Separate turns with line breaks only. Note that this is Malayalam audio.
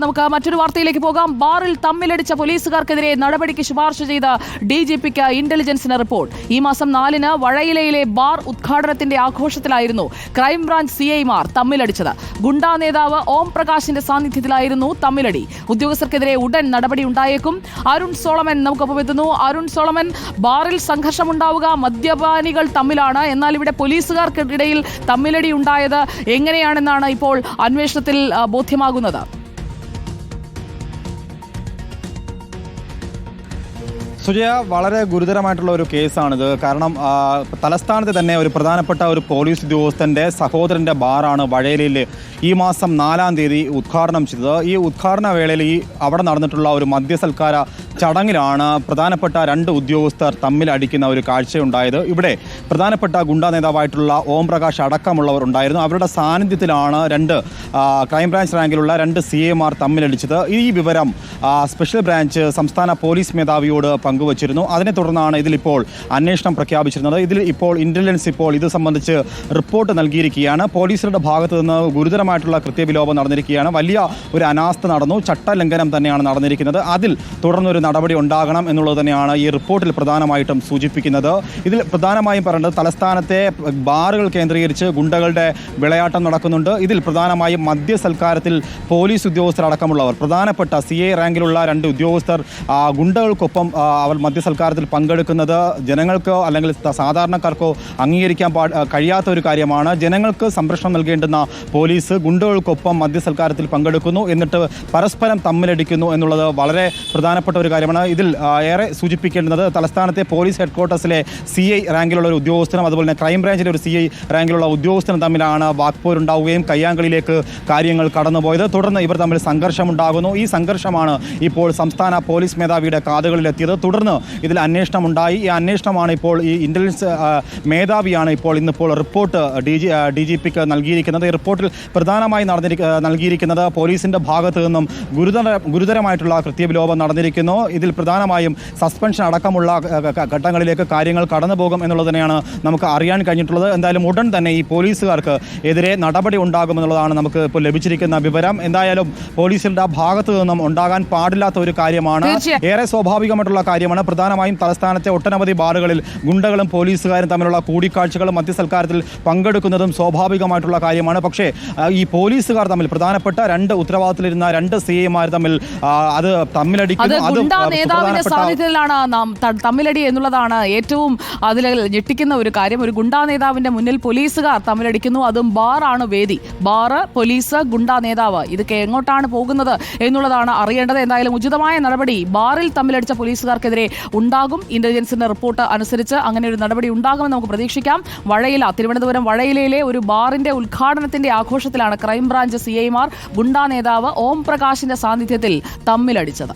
നമുക്ക് മറ്റൊരു വാർത്തയിലേക്ക് പോകാം. ബാറിൽ തമ്മിലടിച്ച പോലീസുകാർക്കെതിരെ നടപടിക്ക് ശുപാർശ ചെയ്ത ഡിജിപിക്ക് ഇന്റലിജൻസിന് റിപ്പോർട്ട്. ഈ മാസം 4-ന് വഴയിലയിലെ ബാർ ഉദ്ഘാടനത്തിന്റെ ആഘോഷത്തിലായിരുന്നു ക്രൈംബ്രാഞ്ച് സിഐമാർ തമ്മിലടിച്ചത്. ഗുണ്ടാ നേതാവ് ഓം പ്രകാശിന്റെ സാന്നിധ്യത്തിലായിരുന്നു തമ്മിലടി. ഉദ്യോഗസ്ഥർക്കെതിരെ ഉടൻ നടപടി ഉണ്ടായേക്കും. അരുൺ സോളമൻ നമുക്കൊപ്പം എത്തുന്നു. അരുൺ സോളമൻ, ബാറിൽ സംഘർഷമുണ്ടാവുക മദ്യപാനികൾ തമ്മിലാണ്, എന്നാൽ ഇവിടെ പോലീസുകാർക്കിടയിൽ തമ്മിലടി ഉണ്ടായത് എങ്ങനെയാണെന്നാണ് ഇപ്പോൾ അന്വേഷണത്തിൽ ബോധ്യമാകുന്നത്?
സുജയ, വളരെ ഗുരുതരമായിട്ടുള്ള ഒരു കേസാണിത്. കാരണം തലസ്ഥാനത്ത് തന്നെ ഒരു പ്രധാനപ്പെട്ട ഒരു പോലീസ് ഉദ്യോഗസ്ഥൻ്റെ സഹോദരൻ്റെ ബാറാണ് വഴയിലയിൽ ഈ മാസം 4-ാം തീയതി ഉദ്ഘാടനം ചെയ്തത്. ഈ ഉദ്ഘാടന വേളയിൽ അവിടെ നടന്നിട്ടുള്ള ഒരു മദ്യസൽക്കാര ചടങ്ങിലാണ് പ്രധാനപ്പെട്ട 2 ഉദ്യോഗസ്ഥർ തമ്മിൽ അടിക്കുന്ന ഒരു കാഴ്ചയുണ്ടായത്. ഇവിടെ പ്രധാനപ്പെട്ട ഗുണ്ടാ നേതാവായിട്ടുള്ള ഓം പ്രകാശ് അടക്കമുള്ളവർ ഉണ്ടായിരുന്നു. അവരുടെ സാന്നിധ്യത്തിലാണ് 2 ക്രൈംബ്രാഞ്ച് റാങ്കിലുള്ള 2 CAമാർ തമ്മിലടിച്ചത്. ഈ വിവരം സ്പെഷ്യൽ ബ്രാഞ്ച് സംസ്ഥാന പോലീസ് മേധാവിയോട് പങ്കുവച്ചിരുന്നു. അതിനെ തുടർന്നാണ് ഇതിലിപ്പോൾ അന്വേഷണം പ്രഖ്യാപിച്ചിരുന്നത്. ഇതിൽ ഇപ്പോൾ ഇന്റലിജൻസ് ഇത് സംബന്ധിച്ച് റിപ്പോർട്ട് നൽകിയിരിക്കുകയാണ്. പോലീസിന്റെ ഭാഗത്ത് നിന്ന് ഗുരുതരമായിട്ടുള്ള കൃത്യവിലോപം നടന്നിരിക്കുകയാണ്. വലിയ ഒരു അനാസ്ഥ നടന്നു, ചട്ടലംഘനം തന്നെയാണ് നടന്നിരിക്കുന്നത്. അതിൽ തുടർന്നൊരു നടപടി ഉണ്ടാകണം എന്നുള്ളത് തന്നെയാണ് ഈ റിപ്പോർട്ടിൽ പ്രധാനമായിട്ടും സൂചിപ്പിക്കുന്നത്. ഇതിൽ പ്രധാനമായും പറയുന്നത് തലസ്ഥാനത്തെ ബാറുകൾ കേന്ദ്രീകരിച്ച് ഗുണ്ടകളുടെ വിളയാട്ടം നടക്കുന്നുണ്ട്. ഇതിൽ പ്രധാനമായും മദ്യസൽക്കാരത്തിൽ പോലീസ് ഉദ്യോഗസ്ഥരടക്കമുള്ളവർ, പ്രധാനപ്പെട്ട CA റാങ്കിലുള്ള 2 ഉദ്യോഗസ്ഥർ ഗുണ്ടകൾക്കൊപ്പം അവർ മദ്യസൽക്കാരത്തിൽ പങ്കെടുക്കുന്നത് ജനങ്ങൾക്കോ അല്ലെങ്കിൽ സാധാരണക്കാർക്കോ അംഗീകരിക്കാൻ കഴിയാത്ത ഒരു കാര്യമാണ്. ജനങ്ങൾക്ക് സംരക്ഷണം നൽകേണ്ടുന്ന പോലീസ് ഗുണ്ടകൾക്കൊപ്പം മദ്യസൽക്കാരത്തിൽ പങ്കെടുക്കുന്നു, എന്നിട്ട് പരസ്പരം തമ്മിലടിക്കുന്നു എന്നുള്ളത് വളരെ പ്രധാനപ്പെട്ട ഒരു കാര്യമാണ്. ഇതിൽ ഏറെ സൂചിപ്പിക്കേണ്ടുന്നത് തലസ്ഥാനത്തെ പോലീസ് ഹെഡ്ക്വാർട്ടേഴ്സിലെ CI റാങ്കിലുള്ള ഒരു ഉദ്യോഗസ്ഥനും അതുപോലെ തന്നെ ക്രൈംബ്രാഞ്ചിലെ ഒരു CI റാങ്കിലുള്ള ഉദ്യോഗസ്ഥനും തമ്മിലാണ് വാക്പോരുണ്ടാവുകയും കയ്യാങ്കളിയിലേക്ക് കാര്യങ്ങൾ കടന്നുപോയത്. തുടർന്ന് ഇവർ തമ്മിൽ സംഘർഷമുണ്ടാകുന്നു. ഈ സംഘർഷമാണ് ഇപ്പോൾ സംസ്ഥാന പോലീസ് മേധാവിയുടെ കാതുകളിലെത്തിയത്. തുടർന്ന് ഇതിൽ അന്വേഷണം ഉണ്ടായി. ഈ അന്വേഷണമാണ് ഇപ്പോൾ ഈ ഇന്റലിജൻസ് മേധാവിയാണ് ഇന്നിപ്പോൾ റിപ്പോർട്ട് DGPക്ക് നൽകിയിരിക്കുന്നത്. ഈ റിപ്പോർട്ടിൽ പ്രധാനമായി നൽകിയിരിക്കുന്നത് പോലീസിന്റെ ഭാഗത്തു നിന്നും ഗുരുതരമായിട്ടുള്ള കൃത്യവിലോപം നടന്നിരിക്കുന്നു. ഇതിൽ പ്രധാനമായും സസ്പെൻഷൻ അടക്കമുള്ള ഘട്ടങ്ങളിലേക്ക് കാര്യങ്ങൾ കടന്നുപോകും എന്നുള്ളത് തന്നെയാണ് നമുക്ക് അറിയാൻ കഴിഞ്ഞിട്ടുള്ളത്. എന്തായാലും ഉടൻ തന്നെ ഈ പോലീസുകാർക്ക് എതിരെ നടപടി ഉണ്ടാകുമെന്നുള്ളതാണ് നമുക്ക് ഇപ്പോൾ ലഭിച്ചിരിക്കുന്ന വിവരം. എന്തായാലും പോലീസിന്റെ ഭാഗത്തു നിന്നും ഉണ്ടാകാൻ പാടില്ലാത്ത ഒരു കാര്യമാണ്, ഏറെ സ്വാഭാവികമായിട്ടുള്ള കാര്യമാണ്. പ്രധാനമായും തലസ്ഥാനത്തെ ഒട്ടനവധി ബാറുകളിൽ ഗുണ്ടകളും പോലീസുകാരും തമ്മിലുള്ള കൂടിക്കാഴ്ചകളും മദ്യസൽക്കാരത്തിൽ പങ്കെടുക്കുന്നതും സ്വാഭാവികമായിട്ടുള്ള കാര്യമാണ്. പക്ഷേ ഈ പോലീസുകാർ തമ്മിൽ പ്രധാനപ്പെട്ട 2 ഉത്തരവാദിത്തത്തിലിരുന്ന 2 CAമാർ തമ്മിൽ അത് തമ്മിലടിക്കുന്നു.
നേതാവിന്റെ സാന്നിധ്യത്തിലാണ് തമ്മിലടി എന്നുള്ളതാണ് ഏറ്റവും അതിൽ ഞെട്ടിക്കുന്ന ഒരു കാര്യം. ഒരു ഗുണ്ടാ നേതാവിന്റെ മുന്നിൽ പോലീസുകാർ തമ്മിലടിക്കുന്നു, അതും ബാറാണ് വേദി. ബാറ്, പോലീസ്, ഗുണ്ടാ നേതാവ്, ഇതൊക്കെ എങ്ങോട്ടാണ് പോകുന്നത് എന്നുള്ളതാണ് അറിയേണ്ടത്. എന്തായാലും ഉചിതമായ നടപടി ബാറിൽ തമ്മിലടിച്ച പോലീസുകാർക്കെതിരെ ഉണ്ടാകും. ഇന്റലിജൻസിന്റെ റിപ്പോർട്ട് അനുസരിച്ച് അങ്ങനെ ഒരു നടപടി ഉണ്ടാകുമെന്ന് നമുക്ക് പ്രതീക്ഷിക്കാം. തിരുവനന്തപുരം വഴയിലയിലെ ഒരു ബാറിന്റെ ഉദ്ഘാടനത്തിന്റെ ആഘോഷത്തിലാണ് ക്രൈംബ്രാഞ്ച് CIമാർ ഗുണ്ടാ നേതാവ് ഓം പ്രകാശിന്റെ സാന്നിധ്യത്തിൽ തമ്മിലടിച്ചത്.